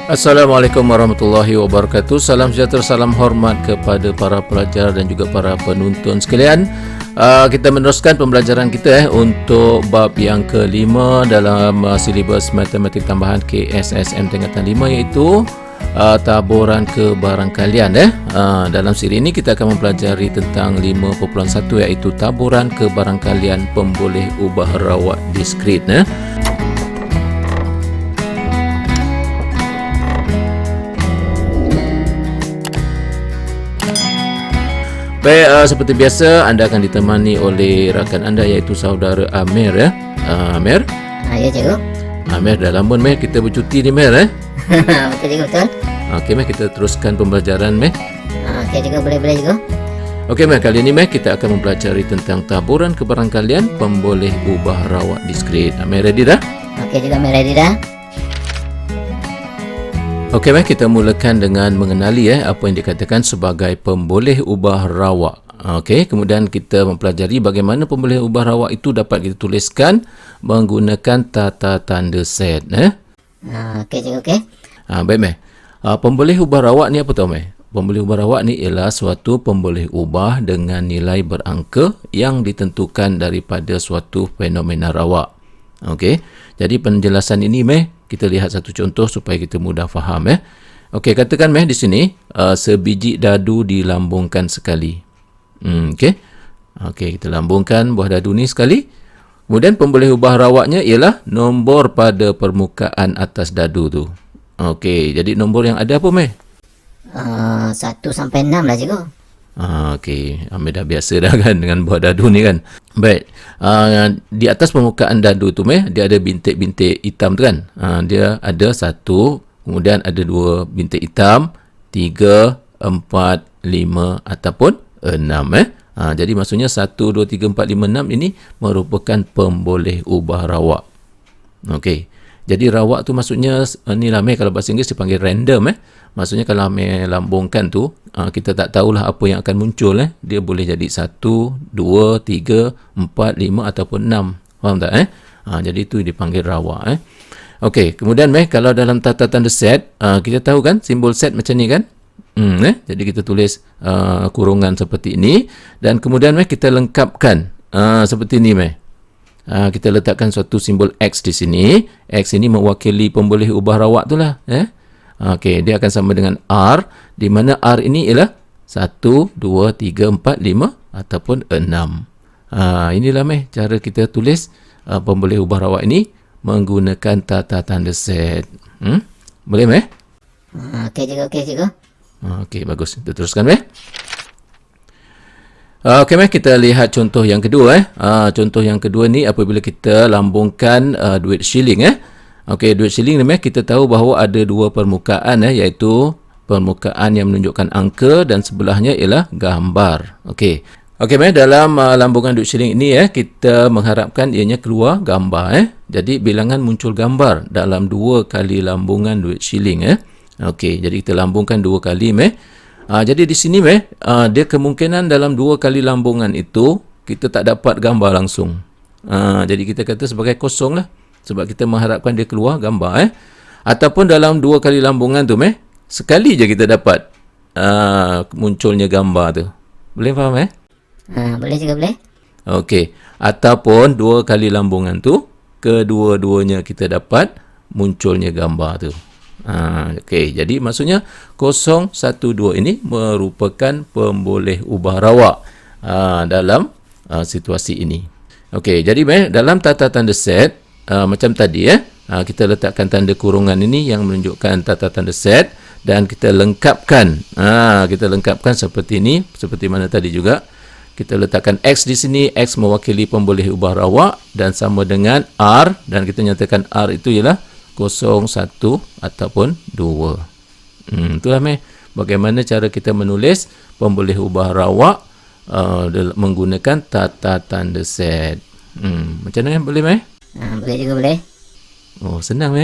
Assalamualaikum warahmatullahi wabarakatuh. Salam sejahtera, salam hormat kepada para pelajar dan juga para penonton sekalian. Kita meneruskan pembelajaran kita untuk bab yang kelima dalam silibus matematik tambahan KSSM tingkatan 5, iaitu taburan kebarangkalian. Dalam siri ini kita akan mempelajari tentang 5.1, iaitu taburan kebarangkalian pemboleh ubah rawak diskrit. Baik, seperti biasa anda akan ditemani oleh rakan anda, iaitu saudara Amir. Amir? Ya cikgu. Amir, dah lama Amir kita bercuti ni Amir. Betul cikgu, betul. Okey Amir, kita teruskan pembelajaran Amir. Okey cikgu, boleh cikgu. Okey Amir, kali ini Amir kita akan mempelajari tentang taburan kebarangkalian pemboleh ubah rawak diskrit. Amir ready dah? Okey cikgu, Amir ready dah. Okey, baik, kita mulakan dengan mengenali apa yang dikatakan sebagai pemboleh ubah rawak. Okey, kemudian kita mempelajari bagaimana pemboleh ubah rawak itu dapat kita tuliskan menggunakan tata tanda set. Okey cikgu, okey. Baik, Meh. Pemboleh ubah rawak ni apa tahu, Meh? Pemboleh ubah rawak ni ialah suatu pemboleh ubah dengan nilai berangka yang ditentukan daripada suatu fenomena rawak. Okey, jadi penjelasan ini Meh, kita lihat satu contoh supaya kita mudah faham. Okey, katakan Meh di sini sebiji dadu dilambungkan sekali. Okey, kita lambungkan buah dadu ni sekali. Kemudian pemboleh ubah rawaknya ialah nombor pada permukaan atas dadu tu. Okey, jadi nombor yang ada apa Meh? 1 sampai 6 lah cikgu. Okey, Amir dah biasa dah kan dengan buah dadu ni kan. Baik, di atas permukaan dadu tu Meh, dia ada bintik-bintik hitam tu kan. Dia ada 1, kemudian ada 2 bintik hitam, 3, 4, 5 ataupun 6. Jadi maksudnya 1, 2, 3, 4, 5, 6 ini merupakan pemboleh ubah rawak. Okey, jadi rawak tu maksudnya ni lah Meh, kalau bahasa Inggeris dipanggil random. Maksudnya kalau Amir lambungkan tu, kita tak tahulah apa yang akan muncul. Dia boleh jadi 1, 2, 3, 4, 5 ataupun 6. Faham tak? Jadi itu dipanggil rawak. Okey, kemudian kalau dalam tata tanda set, kita tahu kan simbol set macam ni kan? Jadi kita tulis kurungan seperti ini. Dan kemudian kita lengkapkan seperti ni. Kita letakkan suatu simbol X di sini. X ini mewakili pemboleh ubah rawak tu lah. Okey, dia akan sama dengan R, di mana R ini ialah 1, 2, 3, 4, 5 ataupun 6. Inilah Meh cara kita tulis pemboleh ubah rawak ini menggunakan tata tanda set. Boleh Meh? Okey cikgu. Okey, bagus. Kita teruskan Meh. Okey Meh, kita lihat contoh yang kedua. Contoh yang kedua ni apabila kita lambungkan duit shilling. Okey, duit shilling ni kita tahu bahawa ada 2 permukaan, iaitu permukaan yang menunjukkan angka dan sebelahnya ialah gambar. Okey, dalam lambungan duit shilling ini kita mengharapkan ianya keluar gambar. Jadi bilangan muncul gambar dalam 2 kali lambungan duit shilling. Okey, jadi kita lambungkan 2 kali jadi di sini dia kemungkinan dalam 2 kali lambungan itu kita tak dapat gambar langsung. Jadi kita kata sebagai kosong lah, sebab kita mengharapkan dia keluar gambar. Ataupun dalam 2 kali lambungan tu sekali je kita dapat munculnya gambar tu. Boleh faham Boleh juga, boleh. Okey, ataupun 2 kali lambungan tu kedua-duanya kita dapat munculnya gambar tu. Okey, jadi maksudnya 0, 1, 2 ini merupakan pemboleh ubah rawak dalam situasi ini. Okey, jadi dalam tata tanda set macam tadi kita letakkan tanda kurungan ini yang menunjukkan tata tanda set dan kita lengkapkan. Kita lengkapkan seperti ini, seperti mana tadi juga. Kita letakkan X di sini, X mewakili pemboleh ubah rawak dan sama dengan R, dan kita nyatakan R itu ialah 0, 1 ataupun 2. Itulah bagaimana cara kita menulis pemboleh ubah rawak menggunakan tata tanda set. Macam mana boleh Boleh juga, boleh. Oh, senang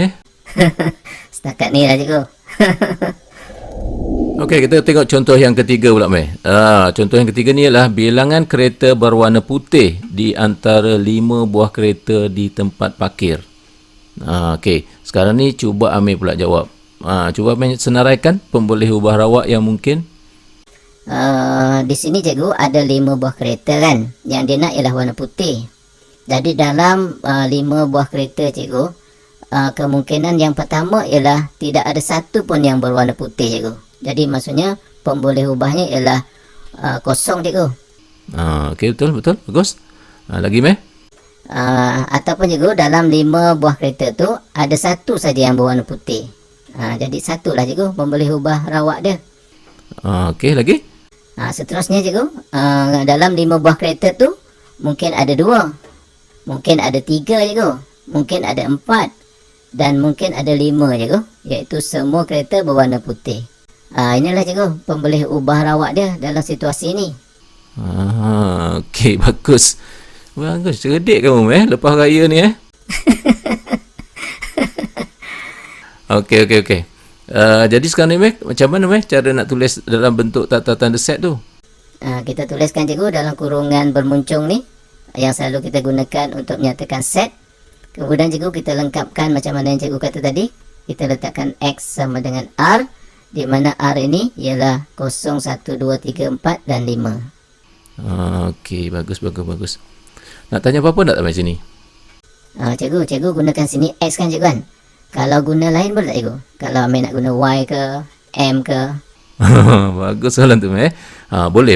Setakat ni lah cikgu. Okey, kita tengok contoh yang ketiga pula contoh yang ketiga ni ialah bilangan kereta berwarna putih di antara 5 buah kereta di tempat parkir. Okey, sekarang ni cuba Amir pula jawab. Cuba senaraikan pemboleh ubah rawak yang mungkin. Di sini cikgu ada 5 buah kereta kan. Yang dia nak ialah warna putih. Jadi dalam 5 buah kereta cikgu, kemungkinan yang pertama ialah tidak ada satu pun yang berwarna putih cikgu. Jadi maksudnya pemboleh ubahnya ialah kosong cikgu. Okey, betul. Bagus. Lagi meh? Ataupun cikgu dalam 5 buah kereta tu ada satu saja yang berwarna putih. Jadi satulah cikgu pemboleh ubah rawak dia. Okey, lagi? Seterusnya cikgu, dalam 5 buah kereta tu mungkin ada 2. Mungkin ada 3 cikgu. Mungkin ada 4. Dan mungkin ada 5 cikgu. Iaitu semua kereta berwarna putih. Inilah cikgu pemboleh ubah rawak dia dalam situasi ni. Okey, bagus. Bagus, cerdik kamu lepas raya ni Okey. Jadi sekarang ni macam mana cara nak tulis dalam bentuk tata tanda set tu? Kita tuliskan cikgu dalam kurungan bermuncung ni yang selalu kita gunakan untuk menyatakan set. Kemudian cikgu kita lengkapkan macam mana yang cikgu kata tadi. Kita letakkan X sama dengan R, di mana R ini ialah 0, 1, 2, 3, 4 dan 5. Okey, bagus. Nak tanya apa-apa tak sampai sini? Cikgu gunakan sini X kan cikgu kan? Kalau guna lain boleh tak cikgu? Kalau Amir nak guna Y ke, M ke? Bagus soalan tu boleh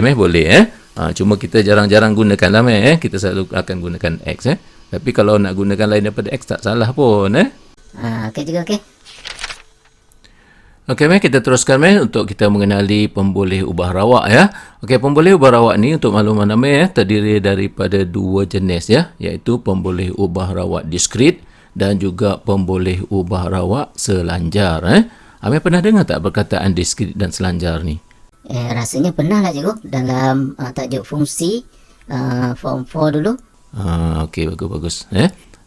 cuma kita jarang-jarang gunakan lah kita selalu akan gunakan X tapi kalau nak gunakan lain daripada X tak salah pun Okey cikgu, okey. Okey kita teruskan untuk kita mengenali pemboleh ubah rawak Okey, pemboleh ubah rawak ni untuk makluman terdiri daripada 2 jenis iaitu pemboleh ubah rawak diskrit dan juga pemboleh ubah rawak selanjar Amir pernah dengar tak perkataan diskrit dan selanjar ni? Rasanya pernah lah cikgu dalam tajuk fungsi form 4 dulu. Okey, bagus.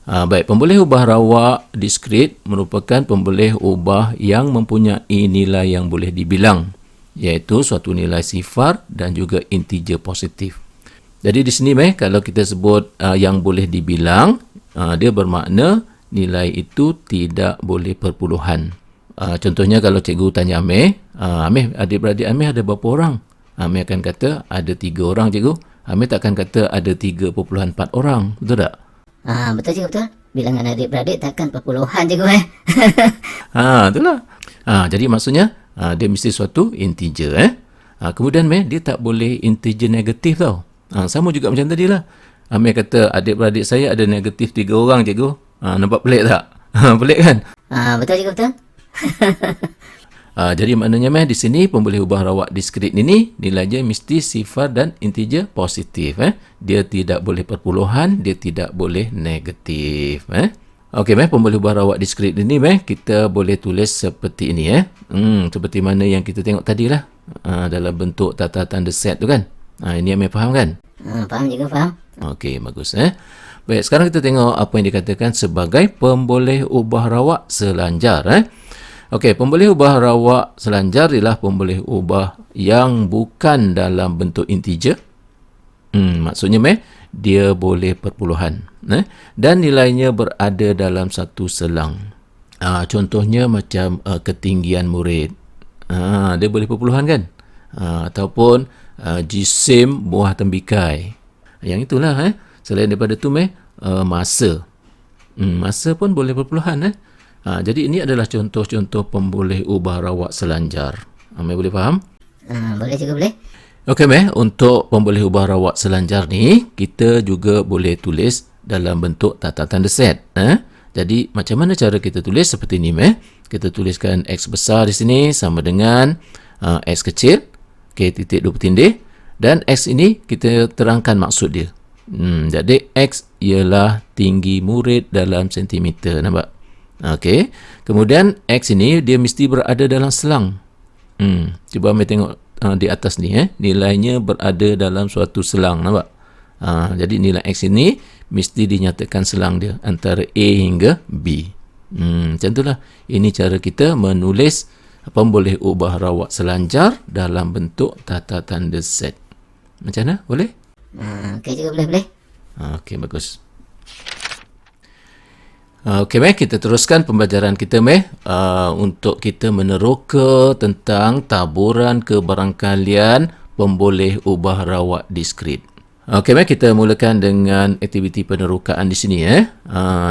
Baik, pemboleh ubah rawak diskrit merupakan pemboleh ubah yang mempunyai nilai yang boleh dibilang, iaitu suatu nilai sifar dan juga integer positif. Jadi di sini kalau kita sebut yang boleh dibilang, dia bermakna nilai itu tidak boleh perpuluhan. Contohnya kalau cikgu tanya Amir, adik-beradik Amir ada berapa orang? Amir akan kata ada 3 orang cikgu. Amir takkan kata ada 3.4 orang. Betul tak? Betul cikgu, betul. Bilangan adik-beradik takkan perpuluhan cikgu Itulah. Jadi maksudnya dia mesti suatu integer kemudian dia tak boleh integer negatif tau. Sama juga macam tadi lah. Amir kata adik-beradik saya ada negatif 3 orang cikgu. Nampak pelik tak? Pelik kan? Betul cikgu, betul. Jadi maknanya di sini pemboleh ubah rawak diskrit ini nilainya mesti sifar dan integer positif Dia tidak boleh perpuluhan, dia tidak boleh negatif Okey pemboleh ubah rawak diskrit ini kita boleh tulis seperti ini seperti mana yang kita tengok tadi lah dalam bentuk tata tanda set tu kan. Ini Amir faham kan? Faham cikgu, faham. Okey, bagus Baik, sekarang kita tengok apa yang dikatakan sebagai pemboleh ubah rawak selanjar Okey, pemboleh ubah rawak selanjar ialah pemboleh ubah yang bukan dalam bentuk integer. Maksudnya dia boleh perpuluhan dan nilainya berada dalam satu selang. Contohnya macam ketinggian murid. Dia boleh perpuluhan kan? Ataupun jisim buah tembikai. Yang itulah selain daripada tu masa. Masa pun boleh perpuluhan jadi ini adalah contoh-contoh pemboleh ubah rawak selanjar. Amir boleh faham? Boleh cikgu, boleh. Okey untuk pemboleh ubah rawak selanjar ni kita juga boleh tulis dalam bentuk tata tanda set. Jadi macam mana cara kita tulis seperti ni Kita tuliskan X besar di sini sama dengan X kecil, titik 2 bertindih, dan X ini kita terangkan maksud dia. Jadi X ialah tinggi murid dalam sentimeter, nampak? Okey. Kemudian X ini dia mesti berada dalam selang. Cuba ambil tengok di atas ni nilainya berada dalam suatu selang, nampak? Jadi nilai X ini mesti dinyatakan selang dia antara A hingga B. Macam itulah. Ini cara kita menulis pemboleh ubah rawak selanjar dalam bentuk tata tanda set. Macam mana? Boleh? Okey juga, boleh. Okey, bagus. Okey, meh, kita teruskan pembelajaran kita, meh, untuk kita meneroka tentang taburan kebarangkalian pemboleh ubah rawak diskrit. Okey, meh, kita mulakan dengan aktiviti penerokaan di sini.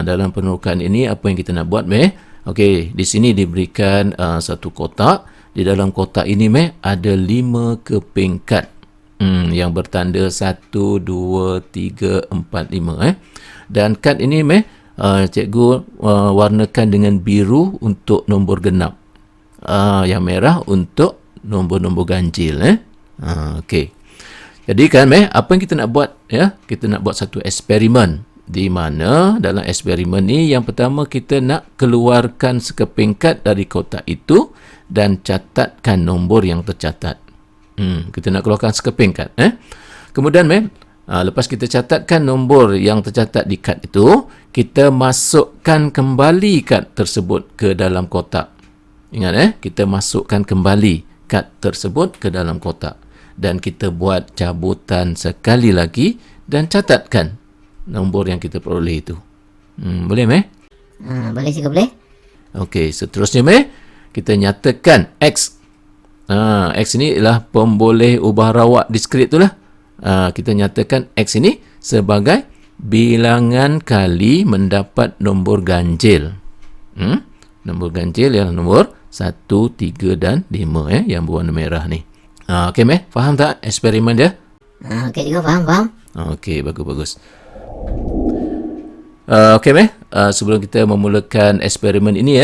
Dalam penerokaan ini, apa yang kita nak buat, meh? Okey, di sini diberikan satu kotak. Di dalam kotak ini, meh, ada 5 keping kad yang bertanda 1, 2, 3, 4, 5. Dan kad ini, meh, cikgu warnakan dengan biru untuk nombor genap. Yang merah untuk nombor-nombor ganjil. Okey. Jadi kan, apa yang kita nak buat? Ya, kita nak buat satu eksperimen. Di mana dalam eksperimen ni, yang pertama kita nak keluarkan sekeping kad dari kotak itu dan catatkan nombor yang tercatat. Kita nak keluarkan sekeping kad. Kemudian, lepas kita catatkan nombor yang tercatat di kad itu, kita masukkan kembali kad tersebut ke dalam kotak. Ingat, kita masukkan kembali kad tersebut ke dalam kotak. Dan kita buat cabutan sekali lagi dan catatkan nombor yang kita peroleh itu. Boleh, meh? Boleh juga, boleh. Okey, seterusnya, meh, kita nyatakan X. X ini ialah pemboleh ubah rawak diskrit itulah. Kita nyatakan X ini sebagai bilangan kali mendapat nombor ganjil. Nombor ganjil ialah nombor 1, 3 dan 5 yang berwarna merah ni. Okey, meh, faham tak eksperimen dia? Okey juga, faham. Okey, bagus. Okey, meh, sebelum kita memulakan eksperimen ini,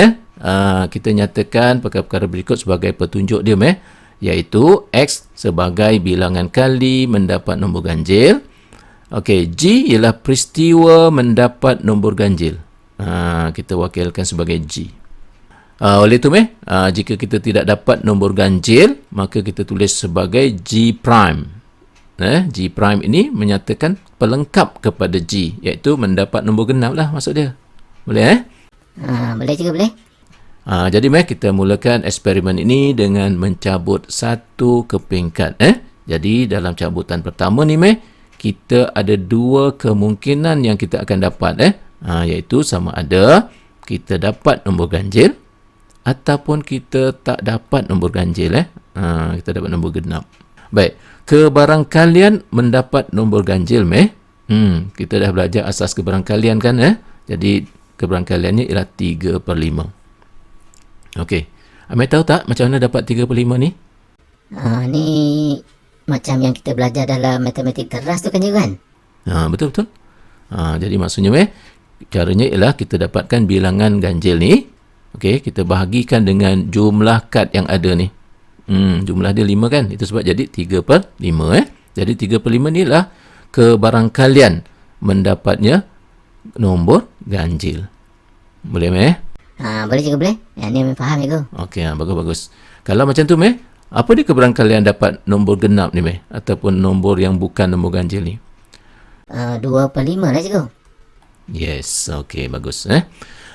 kita nyatakan perkara-perkara berikut sebagai petunjuk dia, meh, iaitu X sebagai bilangan kali mendapat nombor ganjil. Okey, G ialah peristiwa mendapat nombor ganjil. Kita wakilkan sebagai G. Oleh itu, meh, jika kita tidak dapat nombor ganjil, maka kita tulis sebagai G prime. G prime ini menyatakan pelengkap kepada G, iaitu mendapat nombor genap lah maksud dia. Boleh, Boleh juga, boleh. Jadi, meh, kita mulakan eksperimen ini dengan mencabut satu keping kad. Jadi, dalam cabutan pertama ni, meh, kita ada 2 kemungkinan yang kita akan dapat. Iaitu sama ada kita dapat nombor ganjil ataupun kita tak dapat nombor ganjil. Kita dapat nombor genap. Baik, kebarangkalian mendapat nombor ganjil, meh. Kita dah belajar asas kebarangkalian kan. Jadi, kebarangkaliannya ialah 3/5. Okey. Amir tahu tak macam mana dapat 3/5 ni? Ni macam yang kita belajar dalam matematik keras tu kan, juga kan? Betul. Jadi maksudnya, meh, caranya ialah kita dapatkan bilangan ganjil ni. Okey, kita bahagikan dengan jumlah kad yang ada ni. Jumlah dia 5 kan? Itu sebab jadi 3/5. Jadi 3/5 ni lah kebarangkalian mendapatnya nombor ganjil. Boleh, meh? Boleh juga, boleh. Yang ni memang faham juga. Okey, bagus. Kalau macam tu, meh, apa dia kebarangkalian dapat nombor genap ni, meh? Ataupun nombor yang bukan nombor ganjil ni? 2/5 lah juga. Yes, okey, bagus.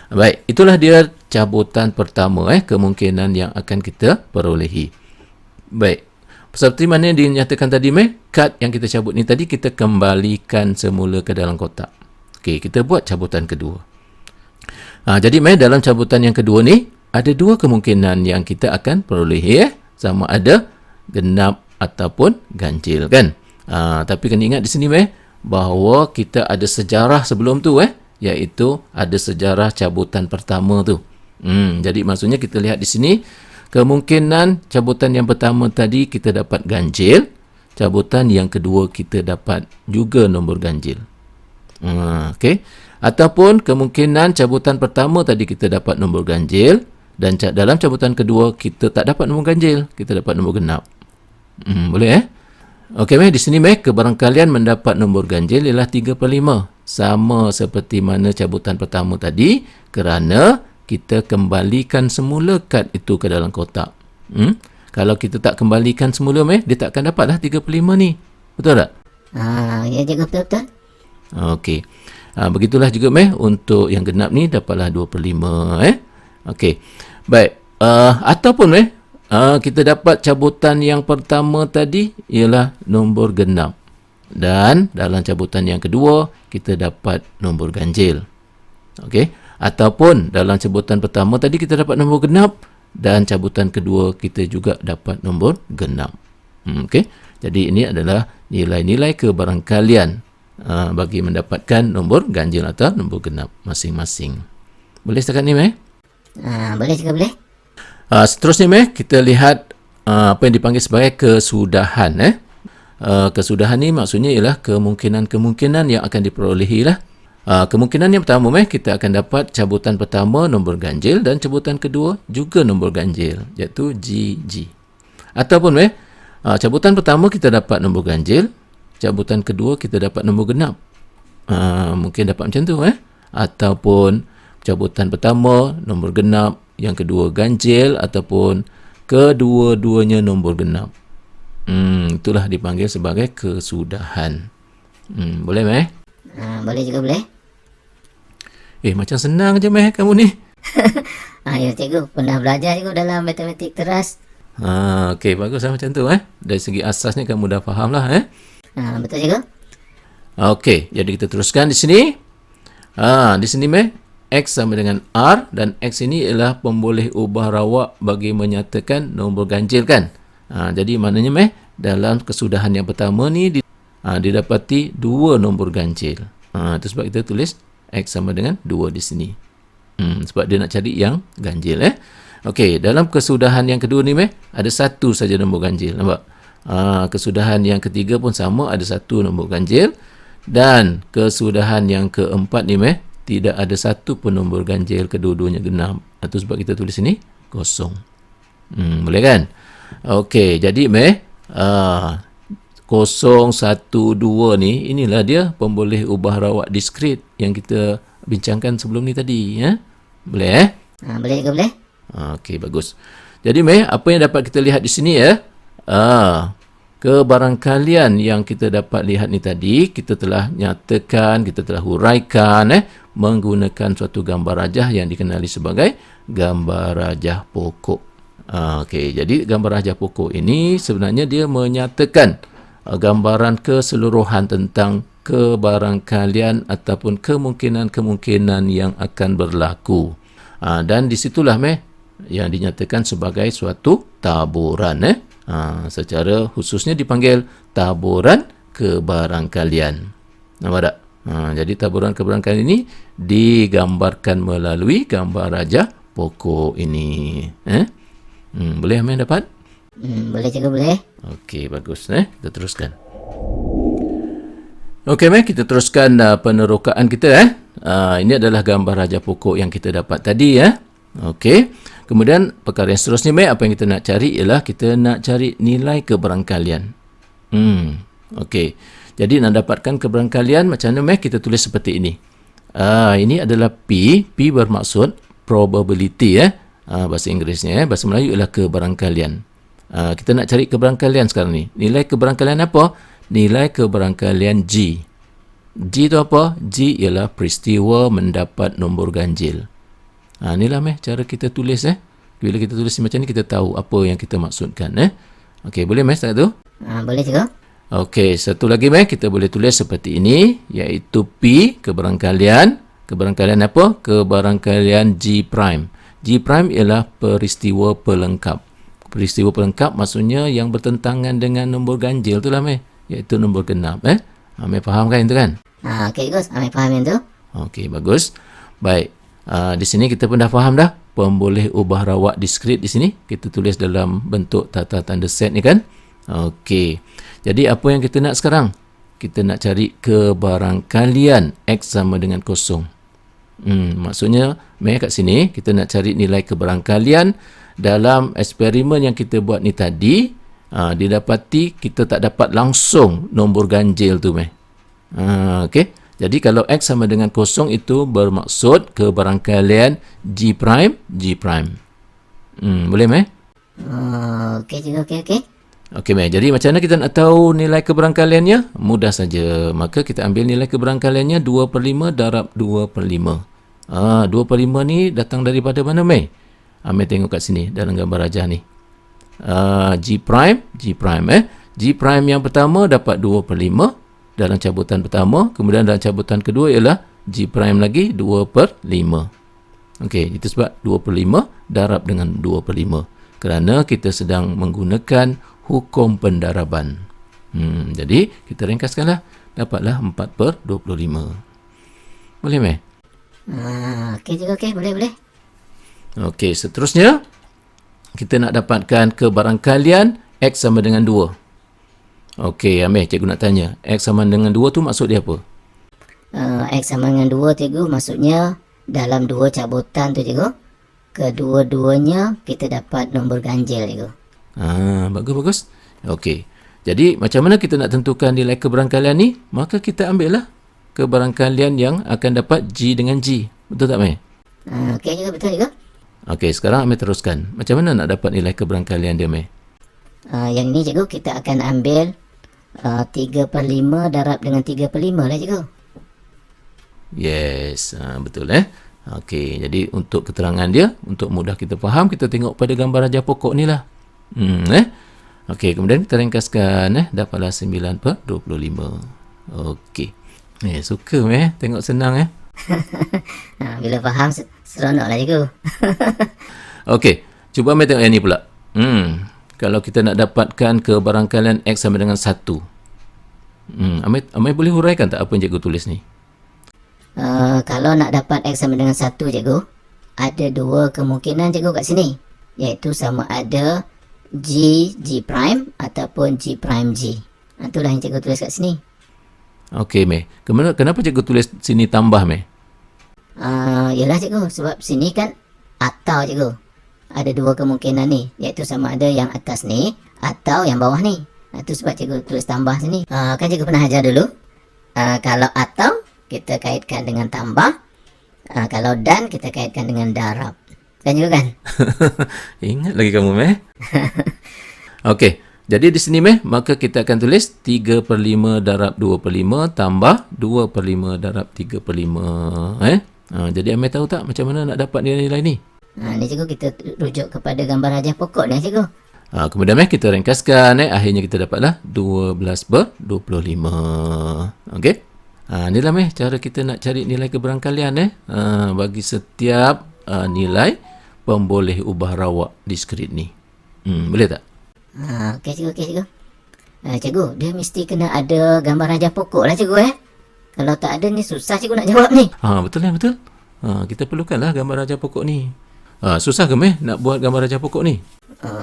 Baik, itulah dia cabutan pertama, kemungkinan yang akan kita perolehi. Baik, seperti mana dinyatakan tadi, meh, kad yang kita cabut ni tadi kita kembalikan semula ke dalam kotak. Okey, kita buat cabutan kedua. Jadi, meh, dalam cabutan yang kedua ni ada 2 kemungkinan yang kita akan perolehi, sama ada genap ataupun ganjil kan. Tapi kena ingat di sini, meh, bahawa kita ada sejarah sebelum tu, iaitu ada sejarah cabutan pertama tu. Jadi maksudnya kita lihat di sini, kemungkinan cabutan yang pertama tadi kita dapat ganjil, cabutan yang kedua kita dapat juga nombor ganjil. Okey. Ataupun kemungkinan cabutan pertama tadi kita dapat nombor ganjil dan dalam cabutan kedua kita tak dapat nombor ganjil, kita dapat nombor genap. Boleh, Okey, meh, di sini, meh, kebarangkalian mendapat nombor ganjil ialah 3/5. Sama seperti mana cabutan pertama tadi, kerana kita kembalikan semula kad itu ke dalam kotak. Kalau kita tak kembalikan semula, meh, dia tak akan dapatlah 3/5 ni. Betul tak? Ya juga, betul. Okey. Begitulah juga, meh, untuk yang genap ni dapatlah 2/5. Okey. Baik. Ataupun, meh, kita dapat cabutan yang pertama tadi ialah nombor genap. Dan dalam cabutan yang kedua, kita dapat nombor ganjil. Okey. Ataupun dalam cabutan pertama tadi kita dapat nombor genap dan cabutan kedua kita juga dapat nombor genap. Okey. Jadi ini adalah nilai-nilai kebarangkalian bagi mendapatkan nombor ganjil atau nombor genap masing-masing. Boleh setakat ni, Meh? Boleh juga boleh. Seterusnya, Meh, kita lihat apa yang dipanggil sebagai kesudahan. Kesudahan ni maksudnya ialah kemungkinan-kemungkinan yang akan diperolehi lah. Kemungkinan yang pertama, Meh, kita akan dapat cabutan pertama nombor ganjil dan cabutan kedua juga nombor ganjil, iaitu GG. Ataupun, Meh, cabutan pertama kita dapat nombor ganjil, cabutan kedua kita dapat nombor genap. Mungkin dapat macam tu, ataupun cabutan pertama nombor genap, yang kedua ganjil, ataupun kedua-duanya nombor genap. Itulah dipanggil sebagai kesudahan. Boleh, Meh? Boleh juga boleh. Macam senang je, Meh, kamu ni. Ya cikgu, pernah belajar cikgu dalam matematik teras. Okey, bagus lah macam tu. Dari segi asasnya kamu dah faham lah. Betul cikgu. Okey, jadi kita teruskan di sini. Di sini, Meh, X sama dengan R dan X ini ialah pemboleh ubah rawak bagi menyatakan nombor ganjil kan. Jadi maknanya, Meh, dalam kesudahan yang pertama ni didapati dua nombor ganjil. Itu sebab kita tulis X sama dengan 2 di sini. Sebab dia nak cari yang ganjil. Okey, dalam kesudahan yang kedua ni, Meh, ada satu saja nombor ganjil. Nampak? Kesudahan yang ketiga pun sama, ada satu nombor ganjil. Dan kesudahan yang keempat ni, Meh, tidak ada satu pun nombor ganjil, kedua-duanya genap. Itu sebab kita tulis sini kosong. Boleh kan? Okey, jadi, Meh, 0, 1, 2 ni, inilah dia pemboleh ubah rawak diskrit yang kita bincangkan sebelum ni tadi. Boleh? Boleh juga boleh. Okey, bagus. Jadi, Meh, apa yang dapat kita lihat di sini kebarangkalian yang kita dapat lihat ni tadi, kita telah nyatakan, kita telah huraikan menggunakan suatu gambar rajah yang dikenali sebagai gambar rajah pokok. Okey, jadi gambar rajah pokok ini sebenarnya dia menyatakan gambaran keseluruhan tentang kebarangkalian ataupun kemungkinan-kemungkinan yang akan berlaku. Dan disitulah, Meh, yang dinyatakan sebagai suatu taburan. Secara khususnya dipanggil taburan kebarangkalian. Nampak tak? Jadi taburan kebarangkalian ini digambarkan melalui gambar rajah pokok ini. Boleh, Meh, dapat? Boleh juga boleh. Okey, bagus. Kita teruskan. Okey, Meh, kita teruskan penerokaan kita. Ini adalah gambar rajah pokok yang kita dapat tadi. Okey. Kemudian perkara yang seterusnya, Meh, apa yang kita nak cari ialah kita nak cari nilai kebarangkalian. Okey. Jadi nak dapatkan kebarangkalian macam mana, Meh? Kita tulis seperti ini. Ini adalah P. P bermaksud probability. Bahasa Inggerisnya. Bahasa Melayu ialah kebarangkalian. Kita nak cari kebarangkalian sekarang ni. Nilai kebarangkalian apa? Nilai kebarangkalian G. G itu apa? G ialah peristiwa mendapat nombor ganjil. Inilah, Meh, cara kita tulis. Bila kita tulis macam ni, kita tahu apa yang kita maksudkan. Okey, boleh, Meh, setakat tu? Boleh juga. Okey, satu lagi, Meh, kita boleh tulis seperti ini, iaitu P, kebarangkalian. Kebarangkalian apa? Kebarangkalian G prime. G prime ialah peristiwa pelengkap. Peristiwa pelengkap maksudnya yang bertentangan dengan nombor ganjil tu lah, Meh, iaitu nombor genap. Meh faham kan itu kan? Okey, Gus. Meh faham yang tu. Okey, bagus. Baik. Di sini kita pun dah faham dah pemboleh ubah rawak diskrit di sini. Kita tulis dalam bentuk tata tanda set ni kan? Okey. Jadi apa yang kita nak sekarang? Kita nak cari kebarangkalian X sama dengan kosong. Maksudnya, Meh, kat sini kita nak cari nilai kebarangkalian dalam eksperimen yang kita buat ni tadi. Didapati kita tak dapat langsung nombor ganjil tu, Meh. Okey. Jadi kalau X sama dengan kosong itu bermaksud kebarangkalian G prime, G prime. Boleh, Meh? Okey juga, okey. Okey, Meh. Jadi macam mana kita nak tahu nilai kebarangkaliannya? Mudah saja. Maka kita ambil nilai kebarangkaliannya 2/5 darab 2/5. 2/5 ni datang daripada mana, Meh? Meh tengok kat sini dalam gambar rajah ni. G prime, G prime. G prime yang pertama dapat 2/5 dalam cabutan pertama. Kemudian dalam cabutan kedua ialah G prime lagi 2/5. Okey, itu sebab 2/5 darab dengan 2/5. Kerana kita sedang menggunakan hukum pendaraban. Jadi, kita ringkaskanlah. Dapatlah 4/25. Boleh, Meh? Okey juga, okey. Boleh. Okey, seterusnya, kita nak dapatkan kebarangkalian X sama dengan 2. Okey, Amir, cikgu nak tanya. X sama dengan 2 tu maksud dia apa? X sama dengan 2, cikgu, maksudnya dalam dua cabutan tu, cikgu, kedua-duanya kita dapat nombor ganjil, cikgu. Bagus. Okey. Jadi, macam mana kita nak tentukan nilai kebarangkalian ni? Maka kita ambillah kebarangkalian yang akan dapat G dengan G. Betul tak, Amir? Okey juga, betul juga. Okey, sekarang Amir teruskan. Macam mana nak dapat nilai kebarangkalian dia, Amir? Yang ni, cikgu, kita akan ambil 3/5 darab dengan 3/5 lah, cikgu. Yes, betul Okey, jadi untuk keterangan dia, untuk mudah kita faham, kita tengok pada gambar ajar pokok ni lah. Okey, kemudian kita ringkaskan dapatlah 9/25. Okey. Suka tengok senang Bila faham seronok lah, cikgu. Okey, cuba ambil tengok yang ni pula. Kalau kita nak dapatkan kebarangkalian X sama dengan 1. Amir boleh huraikan tak apa yang cikgu tulis ni? Kalau nak dapat X sama dengan 1, cikgu, ada dua kemungkinan, cikgu, kat sini. Iaitu sama ada G prime ataupun G prime G. Itulah yang cikgu tulis kat sini. Okey, Meh. Kenapa cikgu tulis sini tambah, Meh? Yelah, cikgu, sebab sini kan atau, cikgu. Ada dua kemungkinan ni, iaitu sama ada yang atas ni atau yang bawah ni. Itu sebab cikgu tulis tambah sini. Kan cikgu pernah ajar dulu. Kalau atau, kita kaitkan dengan tambah. Kalau dan, kita kaitkan dengan darab. Kan juga kan? Ingat lagi kamu, Meh. Okey, jadi di sini, Meh, maka kita akan tulis 3/5 darab 2/5 tambah 2/5 darab 3/5. Jadi Amir tahu tak macam mana nak dapat nilai-nilai ni? Ni, cikgu, kita rujuk kepada gambar ajar pokok ni, cikgu. Kemudian kita ringkaskan. Akhirnya kita dapatlah 12/25. Okey. Inilah, Meh, cara kita nak cari nilai kebarangkalian bagi setiap nilai pemboleh ubah rawak diskrit ni. Boleh tak? Okey, cikgu. Cikgu, dia mesti kena ada gambar ajar pokok lah, cikgu. Kalau tak ada ni susah, cikgu, nak jawab ni. Betul. Kita perlukanlah gambar ajar pokok ni. Susah ke, Meh, nak buat gambar ajar pokok ni?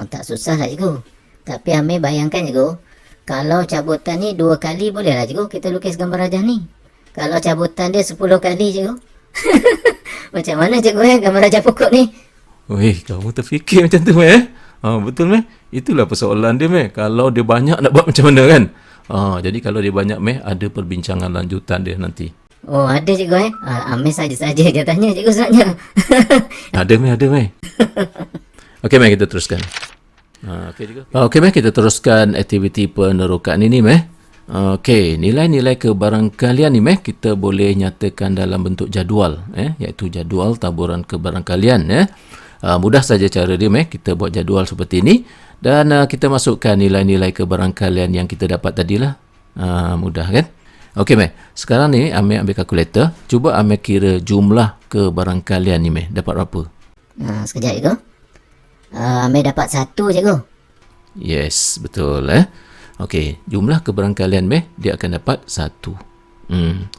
Tak susah lah, cikgu. Tapi Amir bayangkan, cikgu, kalau cabutan ni 2 kali boleh lah, cikgu, kita lukis gambar ajar ni. Kalau cabutan dia 10 kali, cikgu. Macam mana, cikgu, gambar ajar pokok ni? Weh, kamu terfikir macam tu, Meh. Betul, Meh. Itulah persoalan dia, Meh. Kalau dia banyak, nak buat macam mana, kan? Jadi kalau dia banyak, Meh, ada perbincangan lanjutan dia nanti. Ada, cikgu. Amir saja-saja dia tanya, cikgu, sebenarnya. Ada, Meh. Okey, Meh, kita teruskan. Okey, Meh, kita teruskan aktiviti penerokaan ini, Meh. Okey, nilai-nilai kebarangkalian ni, Meh, kita boleh nyatakan dalam bentuk jadual, iaitu jadual taburan kebarangkalian, mudah saja cara dia, Meh. Kita buat jadual seperti ini dan kita masukkan nilai-nilai kebarangkalian yang kita dapat tadilah. Mudah, kan? Okey, Meh. Sekarang ni Amir ambil kalkulator. Cuba Amir kira jumlah kebarangkalian ni, Meh. Dapat berapa? Sekejap, cikgu. Amir dapat 1, cikgu. Yes, betul, Okey, jumlah kebarangkalian, Meh, dia akan dapat 1.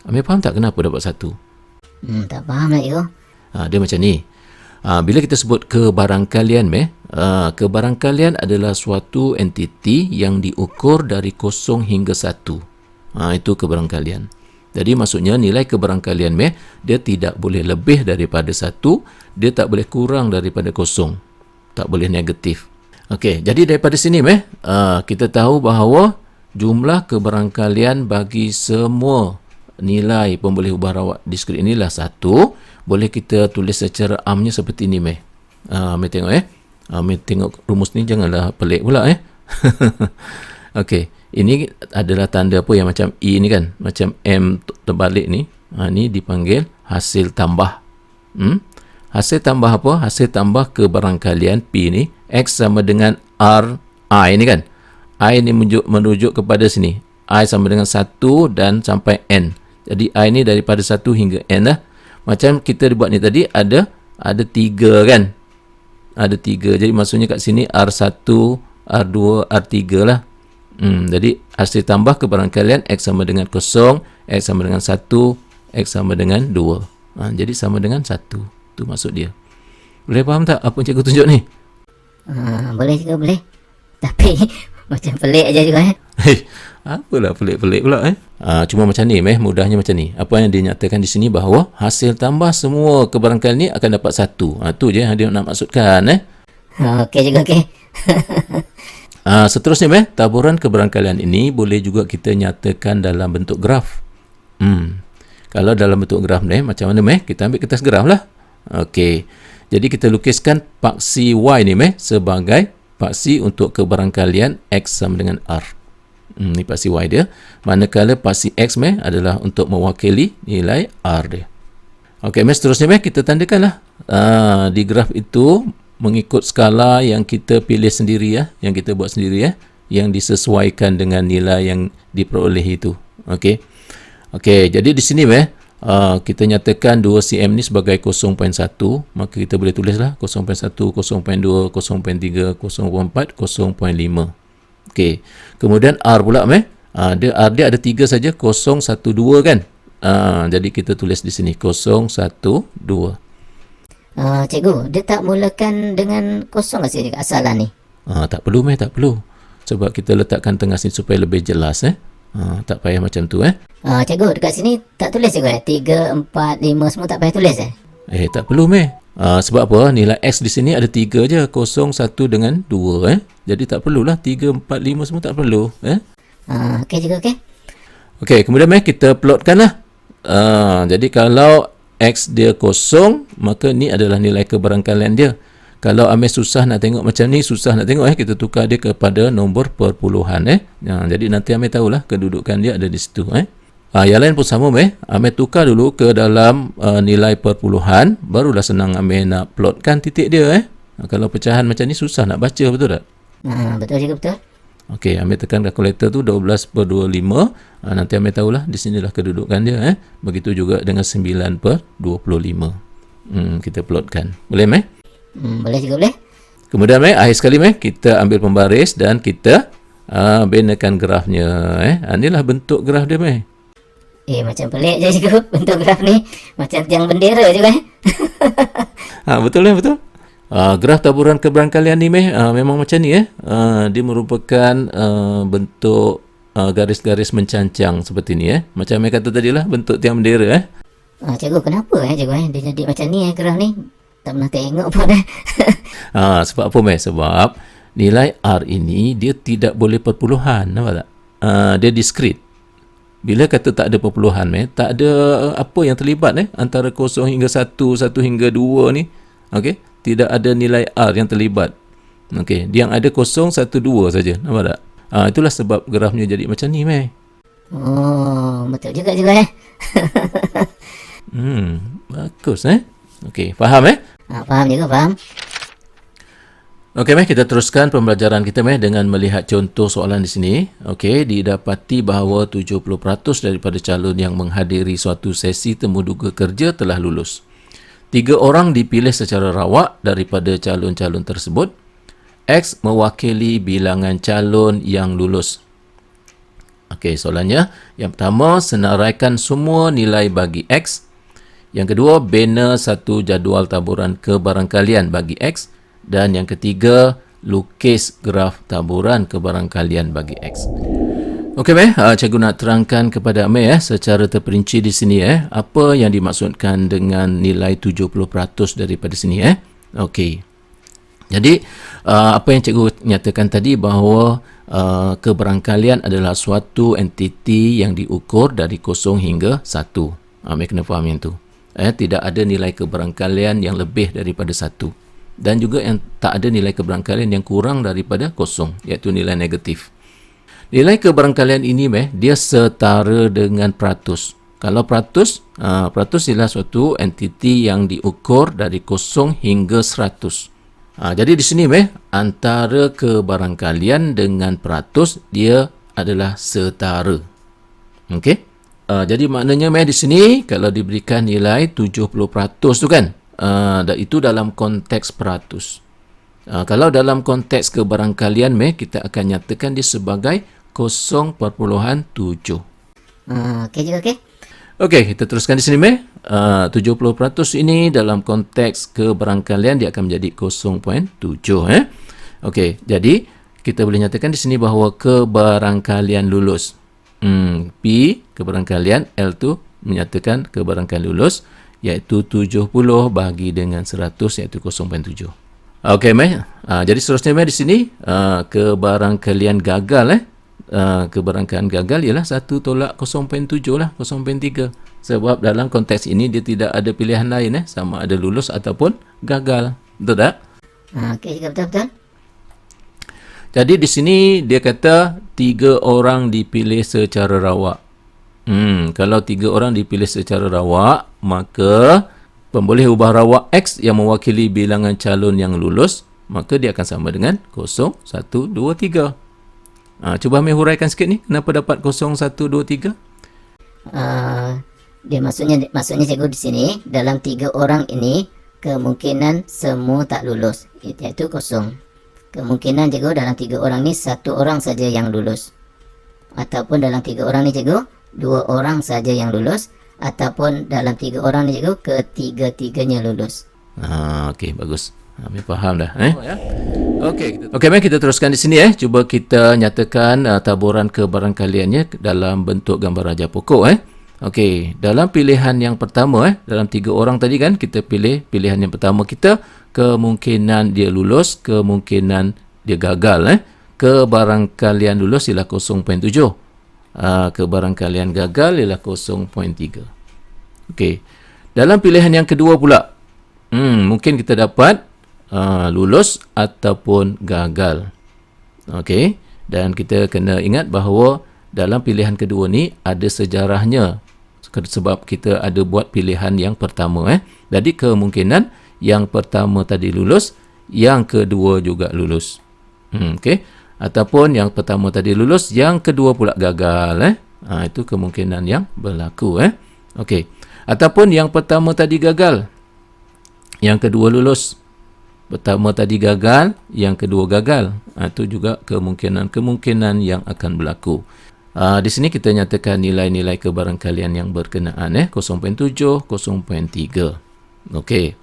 Amir faham tak kenapa dapat 1? Tak faham lah, cikgu. Dia macam ni. Bila kita sebut kebarangkalian, Meh, kebarangkalian adalah suatu entiti yang diukur dari 0 hingga 1. Itu kebarangkalian. Jadi maksudnya nilai kebarangkalian, Meh, dia tidak boleh lebih daripada 1, dia tak boleh kurang daripada 0. Tak boleh negatif. Okey, jadi daripada sini, Meh, kita tahu bahawa jumlah kebarangkalian bagi semua nilai pemboleh ubah rawak diskrit inilah 1. Boleh kita tulis secara amnya seperti ini, Meh. Meh tengok, Meh tengok rumus ni, janganlah pelik pula, Okey, ini adalah tanda apa yang macam E ni, kan? Macam M terbalik ni. Ni dipanggil hasil tambah. Hasil tambah apa? Hasil tambah kebarangkalian P ni. X sama dengan R I ni, kan? I ni merujuk kepada sini. I sama dengan 1 dan sampai N. Jadi I ni daripada 1 hingga N lah. Macam kita buat ni tadi, ada ada 3 kan. Ada 3. Jadi maksudnya kat sini R1, R2, R3 lah. Jadi hasil tambah kebarangkalian X sama dengan 0, X sama dengan 1, X sama dengan 2. Jadi sama dengan 1. Itu maksud dia. Boleh faham tak apa yang cikgu tunjuk ni? Boleh juga, boleh. Tapi macam pelik aja juga Apalah pelik-pelik pula cuma macam ni mudahnya macam ni. Apa yang dinyatakan di sini bahawa hasil tambah semua kebarangkalian ni akan dapat 1. Tu je yang dia nak maksudkan Okey juga, okey. Seterusnya taburan kebarangkalian ini boleh juga kita nyatakan dalam bentuk graf. Kalau dalam bentuk graf macam mana kita ambil kertas graf lah. Okey. Jadi kita lukiskan paksi Y ni sebagai paksi untuk kebarangkalian X sama dengan R. Ni paksi Y dia. Manakala paksi X adalah untuk mewakili nilai R dia. Okey, seterusnya kita tandakanlah di graf itu mengikut skala yang kita pilih sendiri yang kita buat sendiri yang disesuaikan dengan nilai yang diperoleh itu. Okey. Okey, jadi di sini kita nyatakan 2 cm ni sebagai 0.1, maka kita boleh tulislah 0.1, 0.2, 0.3, 0.4, 0.5. Okey. Kemudian R pula R dia ada 3 saja, 0, 1, 2 kan. Jadi kita tulis di sini 0, 1, 2. Cikgu, dia tak mulakan dengan kosong saja asalan ni? Tak perlu tak perlu. Sebab kita letakkan tengah sini supaya lebih jelas tak payah macam tu Cikgu, dekat sini tak tulis juga 3, 4, 5 semua tak payah tulis tak perlu sebab apa? Nilai X di sini ada 3 je, 0, 1 dengan 2 Jadi tak perlulah 3, 4, 5 semua tak perlu Okey juga, okey. Okey, kemudian kita plotkanlah. Jadi kalau X dia 0, maka ni adalah nilai kebarangkalian dia. Kalau Amir susah nak tengok macam ni, susah nak tengok kita tukar dia kepada nombor perpuluhan jadi nanti Amir tahulah kedudukan dia ada di situ yang lain pun sama Amir tukar dulu ke dalam nilai perpuluhan, barulah senang Amir nak plotkan titik dia kalau pecahan macam ni susah nak baca, betul tak? Betul juga, betul. Okey, Amir tekan kalkulator tu 12/25. Nanti Amir tahulah di sinilah kedudukan dia Begitu juga dengan 9/25. Kita plotkan. Boleh Boleh juga, boleh. Kemudian akhir sekali kita ambil pembaris dan kita benakan grafnya inilah bentuk graf dia Macam pelik je cikgu bentuk graf ni. Macam tiang bendera juga betul betul. Graf taburan kebarangkalian ni memang macam ni dia merupakan bentuk garis-garis mencancang seperti ni macam saya kata tadilah bentuk tiang bendera Cikgu, kenapa cikgu dia jadi macam ni graf ni? Tak pernah tengok pun sebab apa sebab nilai R ini dia tidak boleh perpuluhan, nampak tak? Dia diskrit. Bila kata tak ada perpuluhan tak ada apa yang terlibat antara 0 hingga 1, 1 hingga 2 ni. Okey, tidak ada nilai R yang terlibat. Okey, dia yang ada 0, 1, 2 saja, nampak tak? Itulah sebab grafnya jadi macam ni betul juga bagus Okey, faham faham juga, faham. Okey, kita teruskan pembelajaran kita dengan melihat contoh soalan di sini. Okey, didapati bahawa 70% daripada calon yang menghadiri suatu sesi temuduga kerja telah lulus. 3 orang dipilih secara rawak daripada calon-calon tersebut. X mewakili bilangan calon yang lulus. Okey, soalannya yang pertama, senaraikan semua nilai bagi X. Yang kedua, bina satu jadual taburan kebarangkalian bagi X. Dan yang ketiga, lukis graf taburan kebarangkalian bagi X. Okey, cikgu nak terangkan kepada Amir secara terperinci di sini apa yang dimaksudkan dengan nilai 70% daripada sini Okey. Jadi apa yang cikgu nyatakan tadi bahawa kebarangkalian adalah suatu entiti yang diukur dari 0 hingga 1. Amir kena faham yang tu. Tidak ada nilai kebarangkalian yang lebih daripada 1. Dan juga yang tak ada nilai kebarangkalian yang kurang daripada 0, iaitu nilai negatif. Nilai kebarangkalian ini dia setara dengan peratus. Kalau peratus ialah suatu entiti yang diukur dari 0 hingga 100. Jadi di sini antara kebarangkalian dengan peratus dia adalah setara. Okey. Jadi maknanya di sini kalau diberikan nilai 70% tu kan, dan itu dalam konteks peratus. Kalau dalam konteks kebarangkalian kita akan nyatakan dia sebagai 0.7. Okey juga, okey. Okey, kita teruskan di sini 70% ini dalam konteks kebarangkalian dia akan menjadi 0.7. Okey, jadi kita boleh nyatakan di sini bahawa kebarangkalian lulus. P kebarangkalian, L tu menyatakan kebarangkalian lulus, iaitu 70 bahagi dengan 100 iaitu 0.7. Okey, jadi seterusnya di sini kebarangkalian gagal kebarangkalian gagal ialah 1 tolak 0.7 lah, 0.3. Sebab dalam konteks ini dia tidak ada pilihan lain sama ada lulus ataupun gagal. Betul tak? Okey juga, betul-betul. Jadi di sini dia kata 3 orang dipilih secara rawak. Kalau 3 orang dipilih secara rawak, maka pemboleh ubah rawak X yang mewakili bilangan calon yang lulus, maka dia akan sama dengan 0, 1, 2, 3. Cuba Amir huraikan sikit ni, kenapa dapat 0, 1, 2, 3? Dia maksudnya cikgu di sini, dalam 3 orang ini kemungkinan semua tak lulus, iaitu 0. Kemungkinan cikgu dalam 3 orang ni 1 orang saja yang lulus, ataupun dalam 3 orang ni cikgu 2 orang saja yang lulus, ataupun dalam 3 orang ni cikgu ketiga-tiganya lulus. Okey, bagus. Amir faham dah. Okey, mari kita teruskan di sini. Cuba kita nyatakan taburan kebarangkaliannya dalam bentuk gambar raja pokok. Okey, dalam pilihan yang pertama, dalam 3 orang tadi kan, kita pilih pilihan yang pertama kita, kemungkinan dia lulus, kemungkinan dia gagal. Kebarangkalian lulus ialah 0.7. Kebarangkalian gagal ialah 0.3. Okey, dalam pilihan yang kedua pula, mungkin kita dapat lulus ataupun gagal. Okey, dan kita kena ingat bahawa dalam pilihan kedua ni ada sejarahnya, sebab kita ada buat pilihan yang pertama. Jadi kemungkinan yang pertama tadi lulus, yang kedua juga lulus. Okey, ataupun yang pertama tadi lulus, yang kedua pula gagal. Itu kemungkinan yang berlaku. Okey, ataupun yang pertama tadi gagal, yang kedua lulus. Pertama tadi gagal, yang kedua gagal. Itu juga kemungkinan yang akan berlaku. Di sini kita nyatakan nilai-nilai kebarangkalian yang berkenaan. 0.7, 0.3. Okey.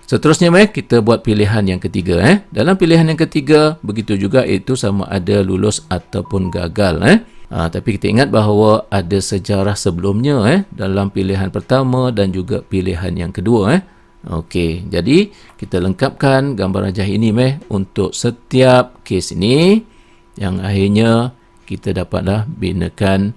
Seterusnya kita buat pilihan yang ketiga. Dalam pilihan yang ketiga, begitu juga itu sama ada lulus ataupun gagal. Tapi kita ingat bahawa ada sejarah sebelumnya dalam pilihan pertama dan juga pilihan yang kedua. Okey, jadi kita lengkapkan gambar rajah ini untuk setiap kes ini, yang akhirnya kita dapatlah binakan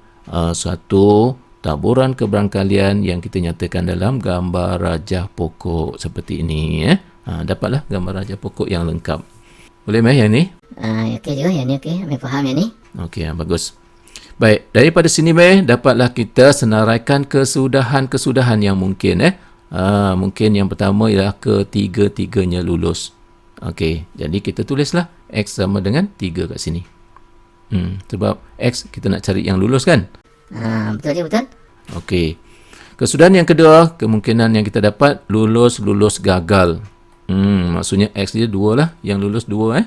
suatu taburan kebarangkalian yang kita nyatakan dalam gambar rajah pokok seperti ini. Dapatlah gambar rajah pokok yang lengkap. Boleh yang ni? Okey juga, yang ni okey. Kami faham yang ni. Okey, bagus. Baik, daripada sini dapatlah kita senaraikan kesudahan yang mungkin. Mungkin yang pertama ialah ketiga-tiganya lulus. Okey, jadi kita tulislah X sama dengan 3 kat sini. Sebab X kita nak cari yang lulus kan? Betul je, betul. Okey. Kesudahan yang kedua, kemungkinan yang kita dapat lulus gagal. Maksudnya X dia 2 lah, yang lulus 2.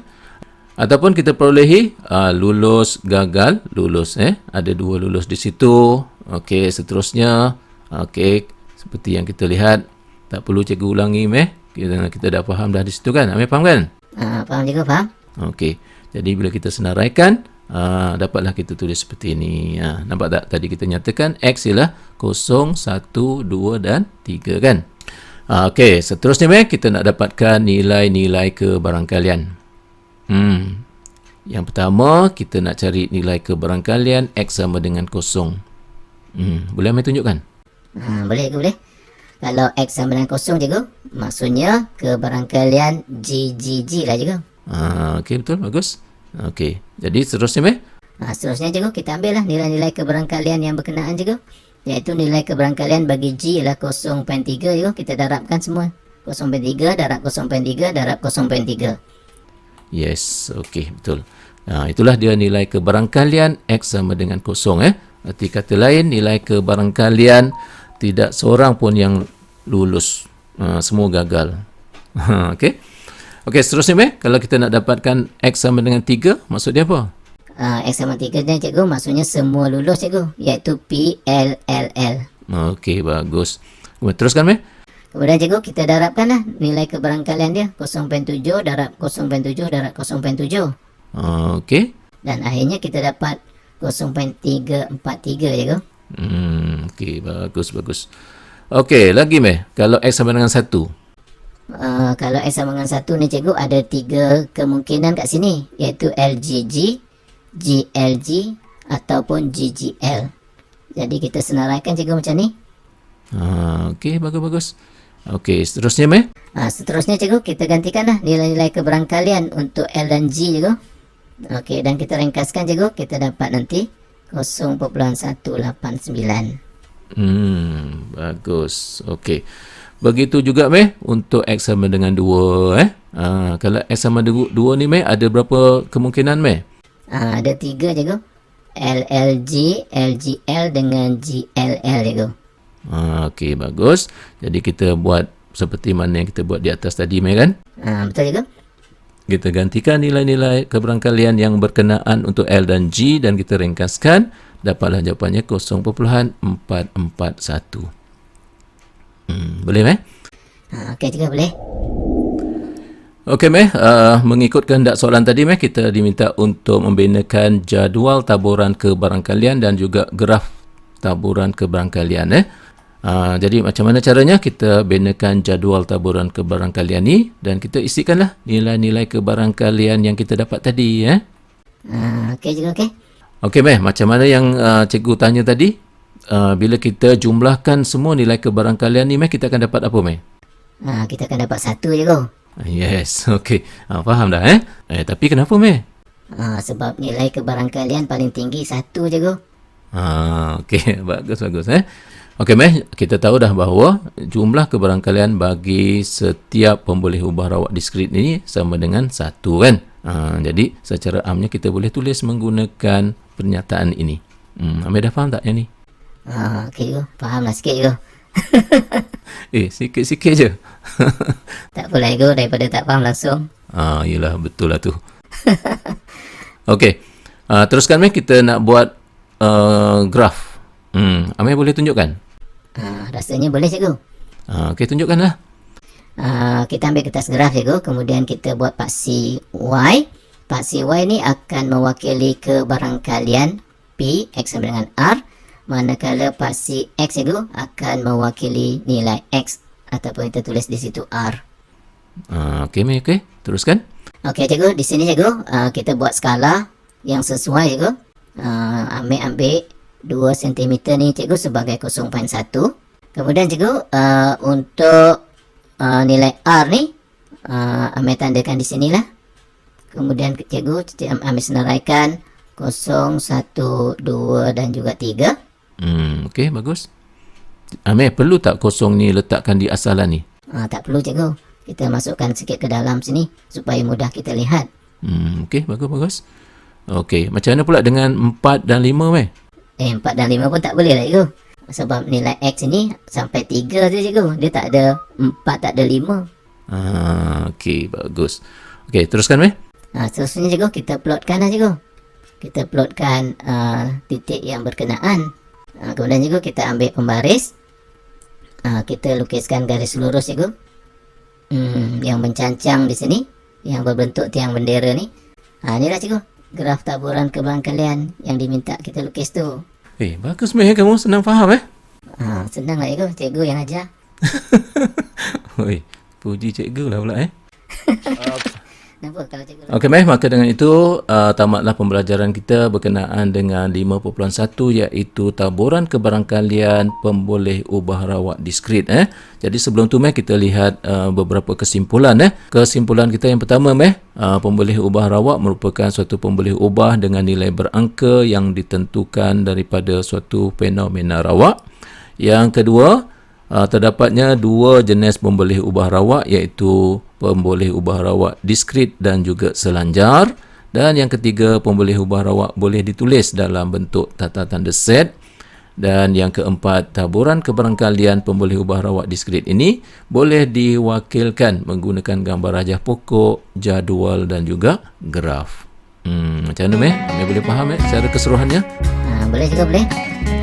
Ataupun kita perolehi lulus gagal, lulus. Ada 2 lulus di situ. Okey, seterusnya. Okey, seperti yang kita lihat, tak perlu cikgu ulangi kita dah faham dah di situ kan? Amir faham kan? Faham juga, faham. Okey, jadi bila kita senaraikan, dapatlah kita tulis seperti ini. Nampak tak? Tadi kita nyatakan X ialah 0, 1, 2 dan 3 kan? Okey, seterusnya kita nak dapatkan nilai-nilai kebarangkalian. Yang pertama, kita nak cari nilai kebarangkalian X sama dengan 0. Boleh Amir tunjukkan? Boleh. Kalau X sama dengan 0 cikgu, maksudnya kebarangkalian GGG lah cikgu. Okey, betul, bagus. Okey, jadi seterusnya seterusnya cikgu, kita ambil lah nilai-nilai kebarangkalian yang berkenaan cikgu, iaitu nilai kebarangkalian bagi G ialah 0.3 cikgu. Kita darabkan semua. 0.3 darab 0.3 darab 0.3. Yes, okey, betul. Itulah dia nilai kebarangkalian X sama dengan 0. Arti kata lain, nilai kebarangkalian tidak seorang pun yang lulus. Semua gagal. Okey. Okey, seterusnya meh, kalau kita nak dapatkan X sama dengan 3, maksud dia apa? X sama 3 ni cikgu maksudnya semua lulus cikgu, iaitu PLLL. Okey, bagus. Teruskan meh. Kemudian cikgu kita darabkanlah nilai kebarangkalian dia 0.7 darab 0.7 darab 0.7. Okey. Dan akhirnya kita dapat 0.343 cikgu. Okey, bagus. Okey, lagi meh. Kalau X sama dengan 1. Kalau X sama dengan 1 ni cikgu ada 3 kemungkinan kat sini, iaitu LGG, GLG ataupun GGL. Jadi kita senaraikan cikgu macam ni. Okey, bagus. Okey, seterusnya meh. Seterusnya cikgu kita gantikanlah nilai-nilai kebarangkalian untuk L dan G cikgu. Okey, dan kita ringkaskan cikgu, kita dapat nanti 0.189. Bagus. Okey. Begitu juga meh untuk X sama dengan 2 kalau X sama dengan 2 ni meh ada berapa kemungkinan meh? Ada 3 cikgu. LLG, LGL dengan GLL cikgu. Okey, bagus. Jadi kita buat seperti mana yang kita buat di atas tadi meh kan? Betul cikgu. Kita gantikan nilai-nilai kebarangkalian yang berkenaan untuk L dan G dan kita ringkaskan, dapatlah jawapannya 0.441. Boleh meh? Okey cikgu, boleh. Okey meh, mengikut kehendak soalan tadi meh, kita diminta untuk membinakan jadual taburan kebarangkalian dan juga graf taburan kebarangkalian. Jadi macam mana caranya? Kita binakan jadual taburan kebarangkalian ni dan kita isikanlah nilai-nilai kebarangkalian yang kita dapat tadi. Okey cikgu, okey. Okey meh, macam mana yang cikgu tanya tadi? Bila kita jumlahkan semua nilai kebarangkalian ni meh, kita akan dapat apa meh? Kita akan dapat 1 cikgu. Yes, okey. Faham dah tapi kenapa meh? Sebab nilai kebarangkalian paling tinggi 1 cikgu. Okey, bagus. Okey meh, kita tahu dah bahawa jumlah kebarangkalian bagi setiap pemboleh ubah rawak diskrit ini sama dengan 1 kan? Jadi secara amnya kita boleh tulis menggunakan pernyataan ini. Amir dah faham tak yang ni? Okey cikgu, fahamlah sikit cikgu. Sikit-sikit je. Tak apalah cikgu, daripada tak faham langsung. Yelah, betul lah tu. Okey, teruskan meh, kita nak buat graf. Amir boleh tunjukkan? Rasanya boleh cikgu. Okey, tunjukkanlah. Kita ambil kertas graf cikgu, kemudian kita buat paksi Y. Paksi Y ni akan mewakili kebarangkalian P, X sama dengan R. Manakala paksi X cikgu akan mewakili nilai X ataupun kita tulis di situ R. Okey meh, okey. Teruskan. Okey cikgu, di sini cikgu kita buat skala yang sesuai cikgu. Ambil 2 cm ni cikgu sebagai 0.1. Kemudian cikgu untuk nilai R ni ambil tandakan di sinilah. Kemudian cikgu ambil senaraikan 0, 1, 2 dan juga 3. Okey, bagus. Amir, perlu tak kosong ni letakkan di asalan ni? Tak perlu cikgu. Kita masukkan sikit ke dalam sini supaya mudah kita lihat. Okey, bagus. Okey, macam mana pula dengan 4 dan 5 meh? 4 dan 5 pun tak boleh lah cikgu. Sebab nilai X ni sampai 3 je cikgu. Dia tak ada 4, tak ada 5. Okey, bagus. Okey, teruskan meh. Seterusnya cikgu, kita plotkan lah cikgu. Kita plotkan titik yang berkenaan. Kemudian cikgu kita ambil pembaris. Kita lukiskan garis lurus cikgu. Yang mencancang di sini, yang berbentuk tiang bendera ni. Inilah cikgu, graf taburan kebarangkalian yang diminta kita lukis tu. Bagus meh, kamu senang faham Senang lah cikgu, cikgu yang ajar. Puji cikgu lah pula Kenapa kalau cikgu? Okey meh, maka dengan itu tamatlah pembelajaran kita berkenaan dengan 5.1 iaitu taburan kebarangkalian pemboleh ubah rawak diskrit. Jadi sebelum tu meh, kita lihat beberapa kesimpulan. Kesimpulan kita yang pertama meh, pemboleh ubah rawak merupakan suatu pemboleh ubah dengan nilai berangka yang ditentukan daripada suatu fenomena rawak. Yang kedua, terdapatnya 2 jenis pemboleh ubah rawak iaitu pemboleh ubah rawak diskrit dan juga selanjar. Dan yang ketiga, pemboleh ubah rawak boleh ditulis dalam bentuk tata tanda set. Dan yang keempat, taburan kebarangkalian pemboleh ubah rawat diskrit ini boleh diwakilkan menggunakan gambar rajah pokok, jadual dan juga graf. Macam mana Meh? Meh boleh faham secara keseluruhannya? Boleh juga boleh.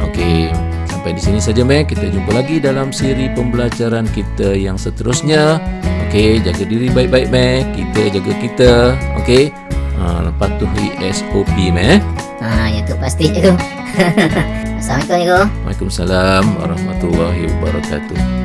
Okey, sampai di sini saja Meh. Kita jumpa lagi dalam siri pembelajaran kita yang seterusnya. Okey, jaga diri baik-baik Meh. Kita jaga kita. Okey. Patuhi SOP Meh. Ya tu pasti cikgu. Assalamualaikum cikgu. Waalaikumsalam warahmatullahi wabarakatuh.